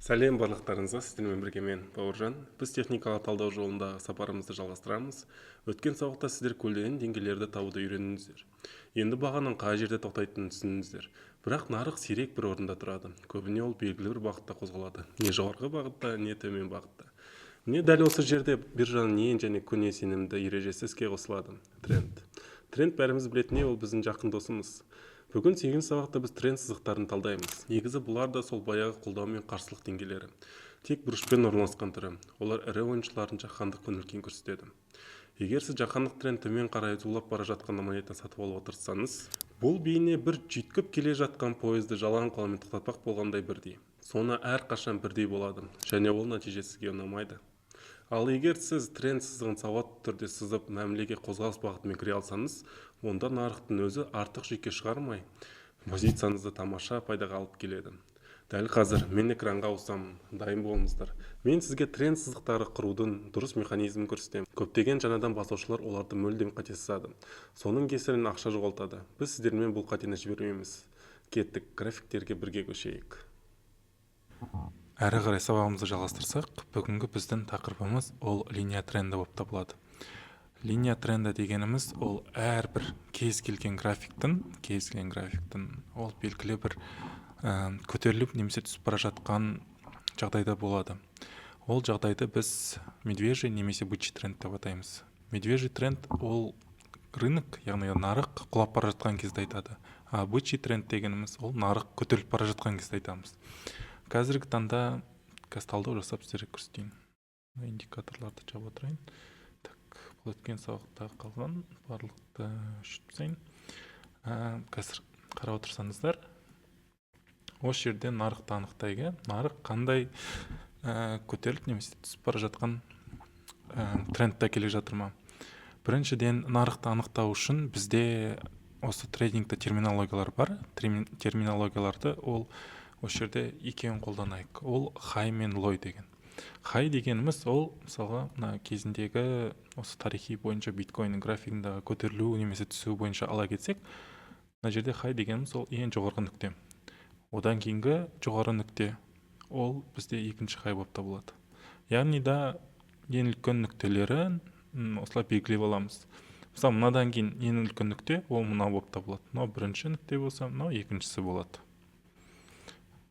Сәлем барлықтарыңызға, сіздермен бірге мен Бауыржан. Біз техникалық талдау жолындағы сапарымызды жалғастырамыз. Өткен сабақта сіздер көлденең деңгейлерді табуды үйрендіңіздер. Енді бағаның қай жерде тоқтайтынын түсіндіңіздер. Бірақ нарық сирек бір орында тұрады. Көбіне ол белгілі бір бағытта қозғалады. Не жоғарғы бағытта, не төмен бағытта. Міне дәл осы жерде биржаның ең және көне сенімді ережесі іске қосылады. Тренд. Тренд бәріміз білетіндей ол біздің жақын досымыз. Бүгін 8 сабақта біз тренд сызықтарын талдаймыз. Негізі бұлар да сол баяғы қолдау мен қарсылық деңгейлері. Тек бұрышпен орналасқан түрі. Олар ірі ойыншылардың жаһандық көңіл-күйін көрсетеді. Егер сіз жаһандық тренд төмен қарай зулап бара жатқан монетаны сатып алуға тырыссаңыз, бұл бейне бір жүйткіп келе жатқан пойызды жалаң қолмен тоқтатпақ болғандай бірдей. Соны әрқашан бірдей болады, және ол нәтиже сізге ұнамайды. Ал егер сіз тренд сызығын сауатты түрде сызып, мәмілеге қозғалыс бағытымен кіре алсаңыз, онда нарықтың өзі артық жүйке шығармай, позицияңызды тамаша пайдаға алып келеді. Дәл қазір мен экранға ауысамын, дайын болыңыздар. Мен сізге тренд сызықтары құрудың дұрыс механизмін көрсетемін. Көптеген жаңадан басушылар оларды мүлдем қатесызады. Соның кесірінен ақша жоғалтады. Біз сіздермен бұл қатені жібермейміз. Кеттік, графиктерге бірге көшейік. Әрі қарай сабағымызды жалғастырсақ, бүгінгі біздің тақырыбымыз ол линия тренді болып табылады. Линия тренді дегеніміз ол әрбір кез келген графиктің ол белгілі бір көтеріліп немесе түсіп бара жатқан жағдайда болады. Ол жағдайды біз медвежий немесе бычий тренд деп атаймыз. Медвежий тренд ол рынок, яғни нарық құлап бара жатқан кезде айтады. А бычий тренд дегеніміз ол нарық көтеріліп бара жатқан кезде айтамыз. Қазіргі таңда талдау жасап сіздерге көрсетейін. Индикаторларды жауып отырайын. Так, бұл өткен сабақта қалған барлықты өшіріп. Қазір қарап отырсаңыздар, осы жерде нарықты анықтайық. Нарық қандай көтеріліп немесе түсіп бара жатқан трендте келе жатыр ма? Біріншіден, нарықты анықтау үшін бізде осы трейдингте терминологиялар бар. Терминологияларды осы жерде екеуін қолданайық. Ол хай мен лой деген. Хай дегеніміз ол мысалға кезіндегі осы тарихи бойынша биткойнның графигіндағы көтерілу немесе түсу бойынша ала кетсек, мына жерде хай дегеніміз ол ең жоғарғы нүкте. Одан кейінгі жоғары нүкте ол бізде екінші хай болып табылады. Яғни да ең үлкен нүктелері осылай белгілеп аламыз. Мысалы, мынадан кейін ең үлкен нүкте ол мынау болып табылады. Мынау бірінші нүкте болса, мынау екіншісі болады.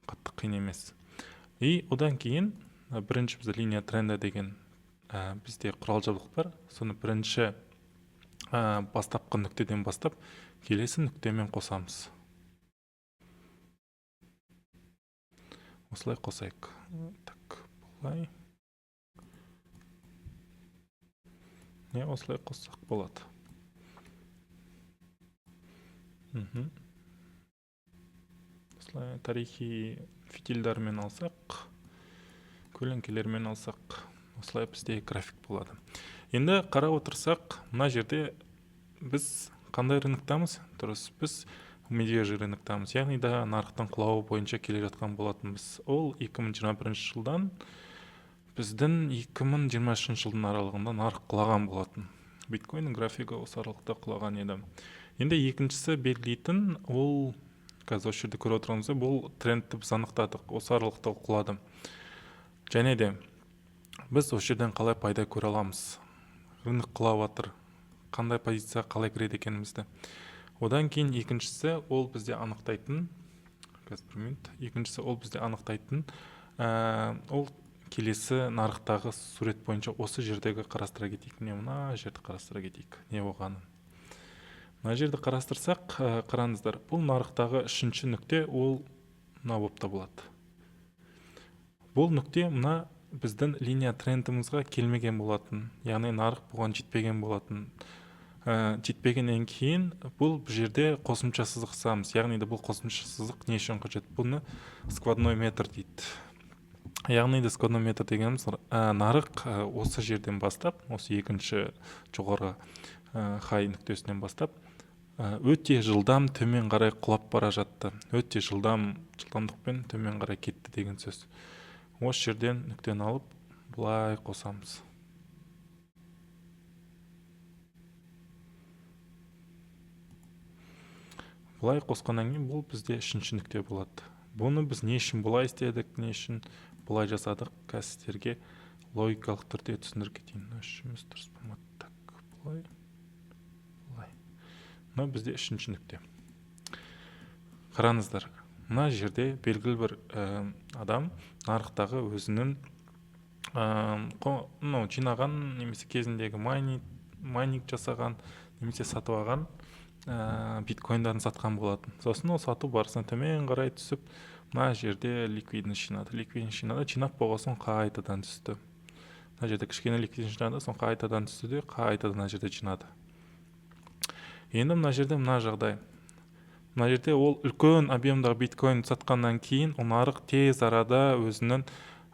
Қатты қиын емес. И одан кейін бірінші бізде линия тренді деген бізде құрал жабдық бар. Соны бірінші бастапқы нүктеден бастап келесі нүктемен қосамыз. Осылай қосайық. Так, бұлай. Осылай қоссақ болады. Осылай тарихи фитильдармен алсақ, көлеңкелермен алсақ, осылай бізде график болады. Енді қарап отырсақ, мына жерде біз қандай рыноктамыз? Дұрыс, біз медвежий рыноктамыз. Яғни да нарықтың құлауы бойынша келе жатқан болатынбыз. Ол 2021 жылдан біздің 2023 жылдың аралығында нарық құлаған болатын. Биткойнның графигі осы аралықта құлаған еді. Енді екіншісі белгілейтін ол қазір осы жерде көріп отырғанымызда бұл трендті біз анықтадық. Осы аралықта құлады. Және де біз осы жерден қалай пайда көре аламыз? Рынок құлап жатыр. Қандай позиция қалай кіреді екенімізді. Одан кейін екіншісі ол бізде анықтайтын. Екіншісі ол бізде анықтайтын. Ол келесі нарықтағы сурет бойынша осы жердегі қарастыра кетейік. Мына жерді қарастыра кетейік. Не болғанын. Мына жерді қарастырсақ, қараңыздар, бұл нарықтағы үшінші нүкте ол мына болып табылады. Бұл нүкте мына біздің линия трендімізға келмеген болатын. Яғни нарық бұған жетпеген болатын. Жетпегеннен кейін бұл жерде қосымша сызық сызамыз. Яғни бұл қосымша сызық не үшін қажет? Бұны сквозной метр дейді. Яғни сквозной метр дегеніміз нарық осы жерден бастап, осы екінші жоғарғы хай нүктесінен бастап өте жылдам төмен қарай құлап бара жатты. Өте жылдамдықпен төмен қарай кетті деген сөз. Осы жерден нүктені алып, бұлай қосамыз. Бұлай қосқаннан кейін бұл бізде үшінші нүкте болады. Бұны біз не үшін бұлай істедік, не үшін Бұлай жасадық, қазір сіздерге логикалық түрде түсіндіріп кетейін. Үшіміз дұрыс болмады. Так, бұлай. Мына бізде үшінші нүкте. Қараңыздар, мына жерде белгілі бір адам нарықтағы өзінің жинаған немесе кезіндегі майнинг жасаған немесе сатып алған биткоиндарын сатқан болатын. Сосын ол сату барысында төмен қарай түсіп, мына жерде ликвидность жинады. Жинап болғасын қайтадан түсті. Мына жерде кішкене ликвидность жинады, соң қайтадан түсті де қайтадан мына жерде жинады. Енді мына жерде мына жағдай. Мына жерде ол үлкен объемдағы биткоин сатқаннан кейін, ол нарық тез арада өзінің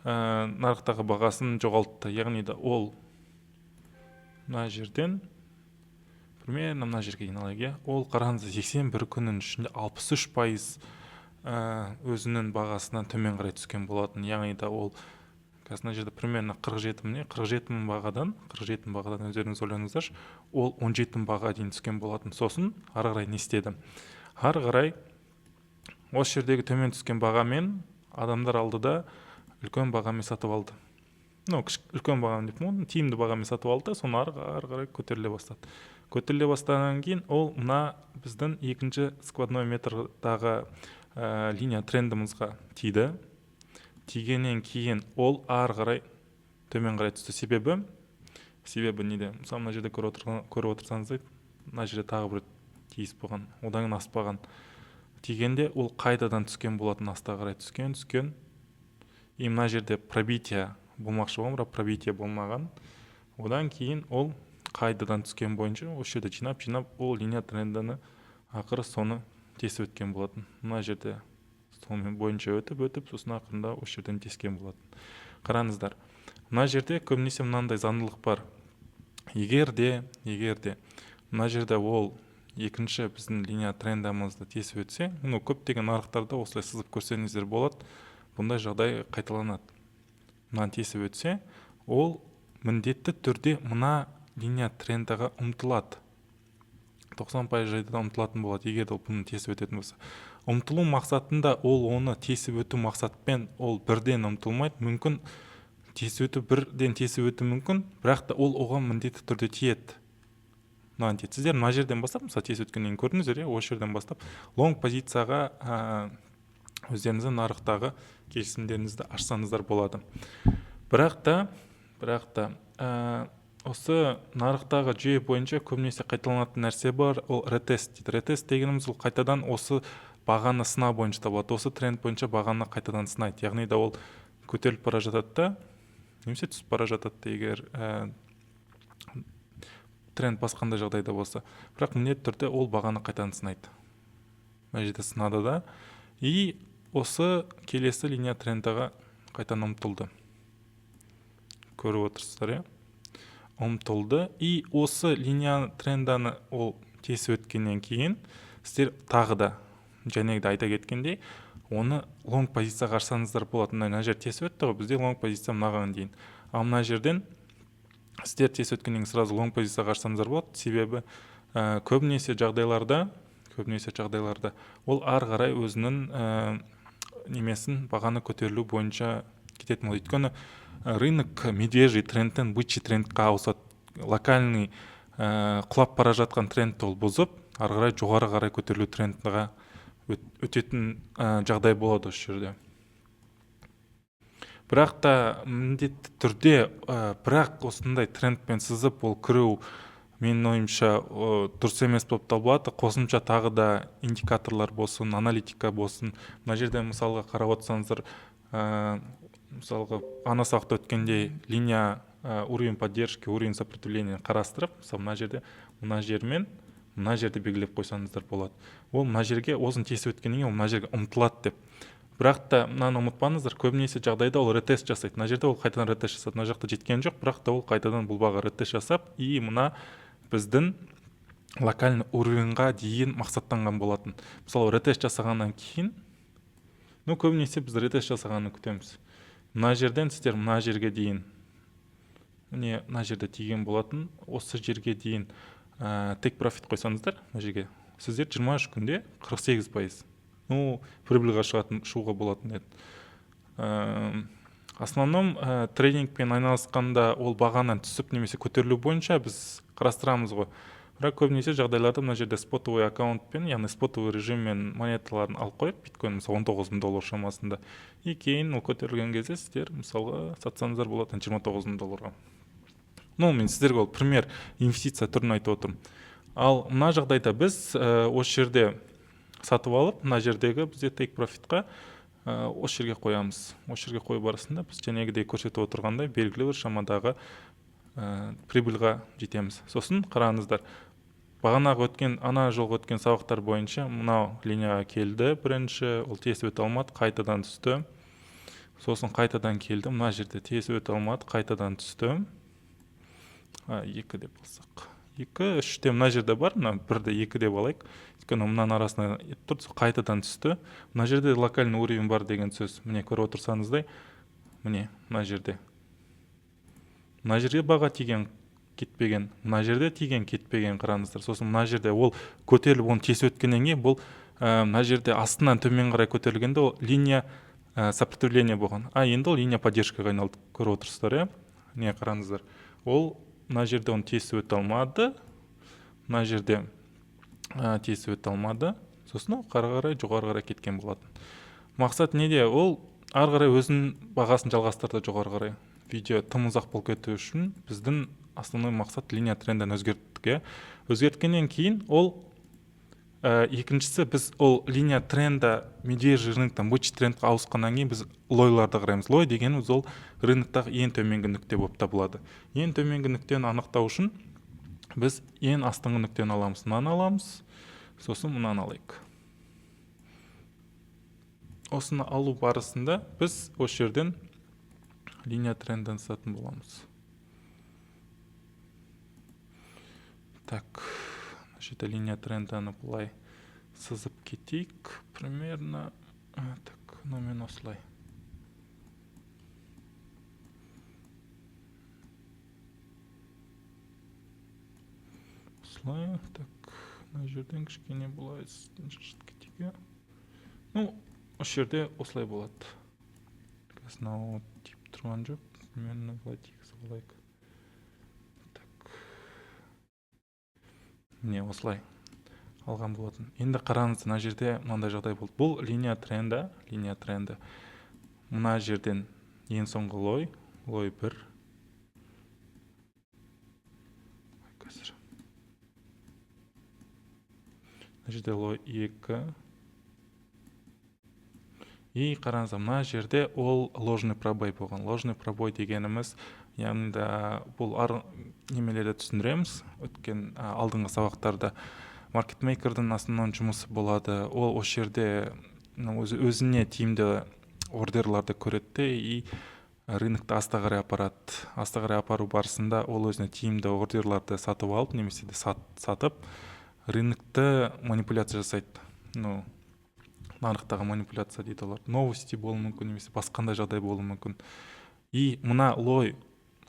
нарықтағы бағасын жоғалтты. Яғни да ол мына жерден примерно мына жерге дейін ол қараңыз 81 күннің ішінде 63% өзінің бағасынан төмен қарай түскен болатын. Яғни да ол мына жерде примерно 47 мың бағадан өздеріңіз ойлаңыздаршы, ол 17 мың баға дейін түскен болатын. Сосын ары қарай не істеді? Ары қарай осы жердегі төмен түскен бағамен адамдар алды да үлкен бағамен сатып алды. Үлкен бағамен деп тиімді бағамен сатып алды, соны ары қарай көтеріле бастады. Көтеріле бастағаннан кейін ол мына біздің екінші сквозной метрдағы линия трендімізға тиді. Тигеннен кейін ол ары қарай төмен қарай түсті. Себебі неде? Мысалы, мына жерде көріп отырсаңыз, мына жерде тағы бір тиісіп болған, одан аспаған. Тигенде ол қайтадан түскен болатын, астыға қарай түскен. И мына жерде пробитие болмақшы болған, бірақ пробитие болмаған. Одан кейін ол қайтадан түскен бойынша осы жерде жинап, ол линия трендіні ақыры соны тесіп өткен болатын. Мына жерде сонымен бойынша өтіп, сосын ақырында осы жерден тескен болатын. Қараңыздар, мына жерде көбінесе мынандай заңдылық бар. Егер де мына жерде ол екінші біздің линия трендімізді тесіп өтсе, көптеген нарықтарда осылай сызып көрсеңіздер болады, бұндай жағдай қайталанады. Мынаны тесіп өтсе, ол міндетті түрде мына линия трендіға ұмтылады. 90% жағдайда ұмтылатын болады, егер ол бұны тесіп өтетін болса. Ұмтылу мақсатында ол оны тесіп өту мақсатпен ол бірден ұмтылмайды, мүмкін бірден тесіп өту мүмкін, бірақ та ол оған міндетті түрде тиеді. Сіздер мына жерден бастап, мысалы тесіп өткеннен көрдіңіздер, осы жерден бастап лонг позицияға өздеріңіздің нарықтағы келісімдеріңізді ашсаңыздар болады. Бірақ та осы нарықтағы жүйе бойынша көбінесе қайталанатын нәрсе бар, ол ретест дейді. Ретест дегеніміз ол қайтадан осы бағаны сына бойынша табылады. Осы тренд бойынша бағаны қайтадан сынайды. Яғни да ол көтеріліп бара жатады да, немесе түсіп бара жатады, егер тренд басқандай жағдайда болса. Бірақ міндетті түрде ол бағаны қайтадан сынайды. Мына жерде сынады да, и осы келесі линия трендіға қайтадан ұмтылды. Көріп отырсыздар, ұмтылды, и осы линия тренданы ол тесіп өткеннен кейін сіздер тағы да жәнегіде айта кеткендей, оны лонг позицияға ашсаңыздар болады. Мына жер тесіп өтті ғой, бізде лонг позиция мынаған дейін. Ал мына жерден сіздер тесіп өткеннен кейін сразу лонг позицияға ашсаңыздар болады. Себебі көбінесе жағдайларда ол ары қарай өзінің немесін бағаны көтерілу бойынша кететін болады. Өйткені рынок медвежий трендтен бычий трендқа ауысады. Локальный құлап бара жатқан трендті ол бұзып, ары қарай жоғары қарай көтерілу трендіға өтетін жағдай болады осы жерде. Бірақ та міндетті түрде бірақ осындай трендпен сызып ол кіру менің ойымша дұрыс емес болып табылады. Қосымша тағы да индикаторлар болсын, аналитика болсын. Мына жерде мысалға қарап отырсаңыздар, мысалға ана сабақта өткенде линия уровень поддержки, уровень сопротивления қарастырып, мына жерде мына жермен мына жерде белгілеп қойсаңыздар болады. Ол мына жерге осын тесіп өткеннен кейін ол мына жерге ұмтылады деп. Бірақ та мынаны ұмытпаңыздар, көбінесе жағдайда ол ретест жасайды. Мына жерде ол қайтадан ретест жасады. Мына жақта жеткен жоқ, бірақ та ол қайтадан бұл баға ретест жасап, и мына біздің локальный уровеньға дейін мақсаттанған болатын. Мысалы, ретест жасағаннан кейін, көбінесе біз ретест жасағанын күтеміз. Мына жерден сіздер мына жерге дейін, мына жерде тиген болатын, осы жерге дейін тек профит қойсаңыздар, мына жерге сіздер 23 күнде 48%. Прибыльға шығуға болатын еді. основном трейдингпен айналысқанда ол бағаның түсіп немесе көтерілу бойынша біз қарастырамыз ғой. Бірақ көбінесе жағдайларда мына жерде спотовый аккаунтпен, яғни спотовый режиммен монеталарын алып қойып, биткоин мысалы $19,000 шамасында. И кейін ол көтерілген кезде сіздер мысалға сатсаңыздар болады $29,000. Ну, мен сіздерге ол пример инвестиция түрін айтып отырмын. Ал мына жағдайда біз осы жерде сатып алып, мына жердегі бізде take profitқа осы жерге қоямыз. Осы жерге қою барысында біз жәнегідей көрсетіп отырғандай белгілі бір шамадағы прибыльға жетеміз. Сосын қараңыздар, бағанағы өткен, ана жолғы өткен сабақтар бойынша мынау линияға келді, бірінші ол тесіп өте алмады, қайтадан түсті. Сосын қайтадан келді, мына жерде тесіп өте алмады, қайтадан түсті. 2 деп алсақ. 2, 3-те мына жерде бар, мына 1-ді 2 деп алайық. Өйткені мынаның арасына тұрды, қайтадан түсті. Мына жерде локальный уровень бар деген сөз. Міне көріп отырсаңыздай, міне мына жерде. Мына жерге баға тиген, кетпеген, мына жерде тиген, кетпеген қараңыздар. Сосын мына жерде ол көтеріліп, оны тесіп өткеннен кейін бұл мына жерде астынан төмен қарай көтерілгенде ол линия сопротивление болған. Енді ол линия поддержкаға айналды. Көріп отырсыздар, не қараңыздар. Ол мына жерде оны тесіп өте алмады. Мына жерде тесіп өте алмады. Сосын ары қарай жоғары қарай кеткен болатын. Мақсат неде? Ол ары қарай өзінің бағасын жалғастырды жоғары қарай. Видео тым ұзақ болып кету үшін біздің основной мақсат линия трендін өзгерттік. Өзгерткеннен кейін ол екіншісі біз ол линия тренда медвежий рыноктан бычий трендқа ауысқаннан кейін біз лойларды қараймыз. Лой дегеніміз ол рыноктағы ең төменгі нүкте болып табылады. Ең төменгі нүктені анықтау үшін біз ең астыңғы нүктені аламыз. Мынаны аламыз, сосын мынаны алайық. Осыны алу барысында біз осы жерден линия трендін сататын боламыз. Так, значит, линия тренданы бұлай сызып кетейік. Примерно, так, мен осылай. Осылай, так, мына жерден кішкене бұлай жылжытып кетейік. Ну, осы жерде осылай болады. Қазір тип тұрған жоқ, примерно бұлай тигізіп алайық. Міне осылай алған болатын. Енді қараңыз, мына жерде мынандай жағдай болды. Бұл линия тренді. Мына жерден ең соңғы лой 1. Қазір. Мына жерде лой 2. И қараңыз, мына жерде ол ложный пробой болған. Ложный пробой дегеніміз, яғни бұл немелерді түсіндіреміз. Өткен алдыңғы сабақтарда маркетмейкердің основной жұмысы болады. Ол осы жерде өзіне тиімді ордерларды көреді и рынокты астыға қарай апарады. Астыға қарай апару барысында ол өзіне тиімді ордерларды сатып алып, немесе де сатып, рынокты манипуляция жасайды. Нарықтағы манипуляция дейді олар. Новости болуы мүмкін, немесе басқандай жағдай болуы мүмкін. И мына лой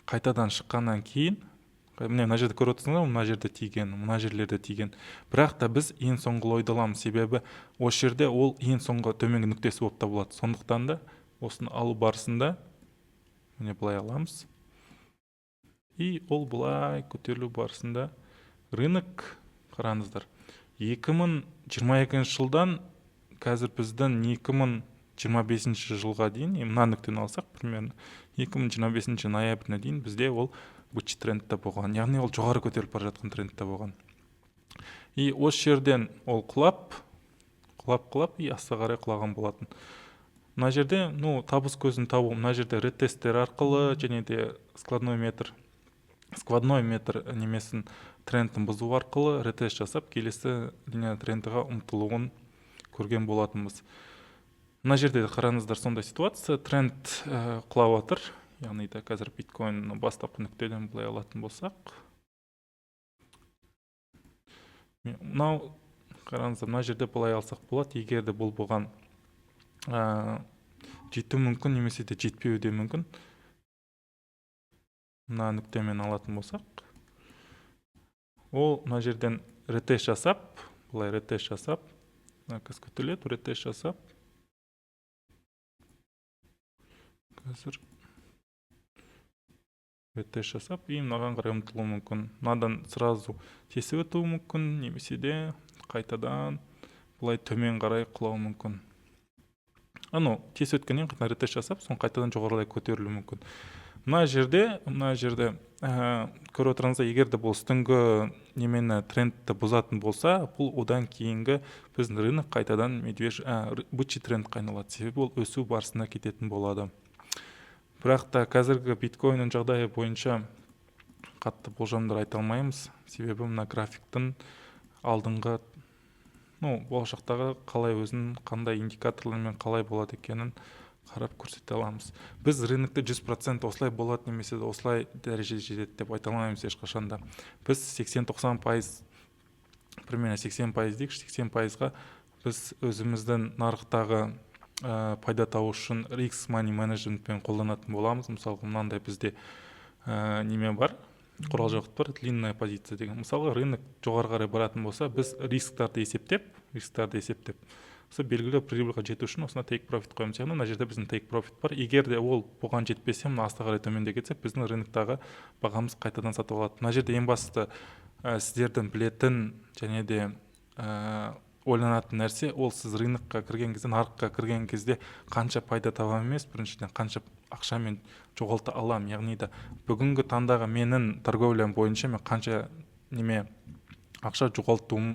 қайтадан шыққаннан кейін, мына жерде көріп отырсыңдар, мына жерде тиген, мына жерлерде тиген. Бірақ та біз ең соңғы лойды аламыз, себебі осы жерде ол ең соңғы төменгі нүктесі болып табылады. Сондықтан да осыны алу барысында міне былай аламыз. И ол былай көтерілу барысында рынок, қараңыздар, 2022 жылдан қазір біздің 2025 жылға дейін, мына нүктені алсақ, примерно 2025 ноябрьне дейін бізде ол бычий трендте болған. Яғни ол жоғары көтеріліп бара жатқан трендте болған. И осы жерден ол құлап и астыға қарай құлаған болатын. Мына жерде, табыс көзін табу, мына жерде ретесттер арқылы және де сквадной метр немесін трендін бұзу арқылы ретест жасап, келесі линия трендіға ұмтылуын көрген болатынбыз. Мына жерде қараңыздар, сондай ситуация, тренд құлап отыр. Яғни да қазір биткоин бастапқы нүктеден былай алатын болсақ. Мынау қараңыздар, мына жерде былай алсақ болады, егер де бұл болған жету мүмкін, немесе де жетпеуі де мүмкін. Мына нүктемен алатын болсақ. Ол мына жерден ретест жасап, былай ретест жасап, қазір көтіледі, ретест жасап. Қазір тест жасап и мынаған қарай ұмтылуы мүмкін. Мынадан сразу тесіп өтуі мүмкін, немесе де қайтадан бұлай төмен қарай құлауы мүмкін. Тесіп өткеннен кейін ретест жасап, соны қайтадан жоғарылай көтерілуі мүмкін. Мына жерде көріп отырғаныңызда, егер де бұл үстіңгі немені трендті бұзатын болса, бұл одан кейінгі біздің рынок қайтадан бычий трендке айналады. Себебі ол өсу барысында кететін болады. Бірақ та қазіргі биткойнның жағдайы бойынша қатты болжамдар айта алмаймыз. Себебі мына графиктің алдыңғы болашақтағы қалай өзін, қандай индикаторлармен қалай болады екенін қарап көрсете аламыз. Біз рынокты 100% осылай болады, немесе осылай дәрежеде жетеді деп айта алмаймыз ешқашанда. Біз 80-90%, примерно 80% дейікші, 80%-ға біз өзіміздің нарықтағы пайда табу үшін Risk Money Managementпен қолданатын боламыз. Мысалға, мынандай бізде неме бар, құрал жабдық бар, длинная позиция деген. Мысалға, рынок жоғары қарай баратын болса, біз рисктарды есептеп, белгілі прибыльға жету үшін осына take profit қоямыз. Яғни мына жерде біздің take profit бар. Егер де ол бұған жетпесе, мына астына қарай төменде кетсе, біздің рыноктағы бағамыз қайтадан сатып алады. Мына жерде ең басты сіздердің білетін және де ойланатын нәрсе, ол сіз рынокқа кірген кезде, нарыққа кірген кезде қанша пайда табам емес, біріншіден қанша ақшамен жоғалта алам. Яғни да бүгінгі таңдағы менің торговлям бойынша мен қанша ақша жоғалтуым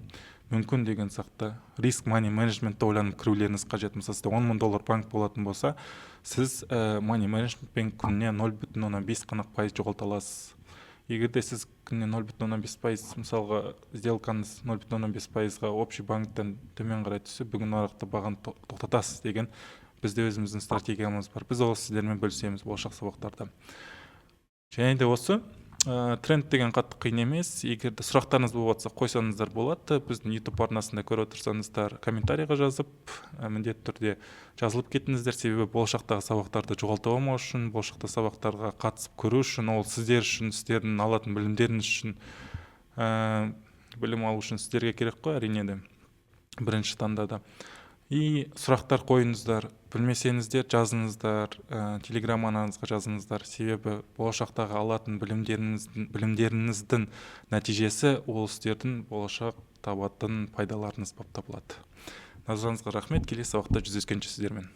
мүмкін деген сақты Risk Money Management'ті ойланып кірулеріңіз қажет. Мысалы, сізде $10,000 банк болатын болса, сіз Money Management'пен күніне 0,5 қана пайыз жоғалта аласыз. Егер де сіз күніне 0,5%, мысалға, сделкаңыз 0,5%-ға общий банктен төмен қарай түссе, бүгін нарықты бағаны тоқтатасыз деген бізде өзіміздің стратегиямыз бар. Біз ол сіздермен бөлісеміз болашақ сабақтарда. Және де осы тренд деген қатты қиын емес. Егер де сұрақтарыңыз болып жатса, қойсаңыздар болады. Біздің YouTube арнасында көріп отырсаңыздар, комментарийға жазып, міндетті түрде жазылып кетіңіздер. Себебі болашақтағы сабақтарды жоғалта алмау үшін, болашақта сабақтарға қатысып көру үшін, ол сіздер үшін, сіздердің алатын білімдеріңіз үшін, білім алу үшін сіздерге керек қой, әрине де бірінші таңдада. И сұрақтар қойыңыздар, білмесеңіздер жазыңыздар, телеграм арнаңызға жазыңыздар. Себебі болашақтағы алатын білімдеріңіздің нәтижесі ол сіздердің болашақ табатын пайдаларыңыз болып табылады. Назарыңызға рахмет. Келесі сабақта жүздескенше сіздермен.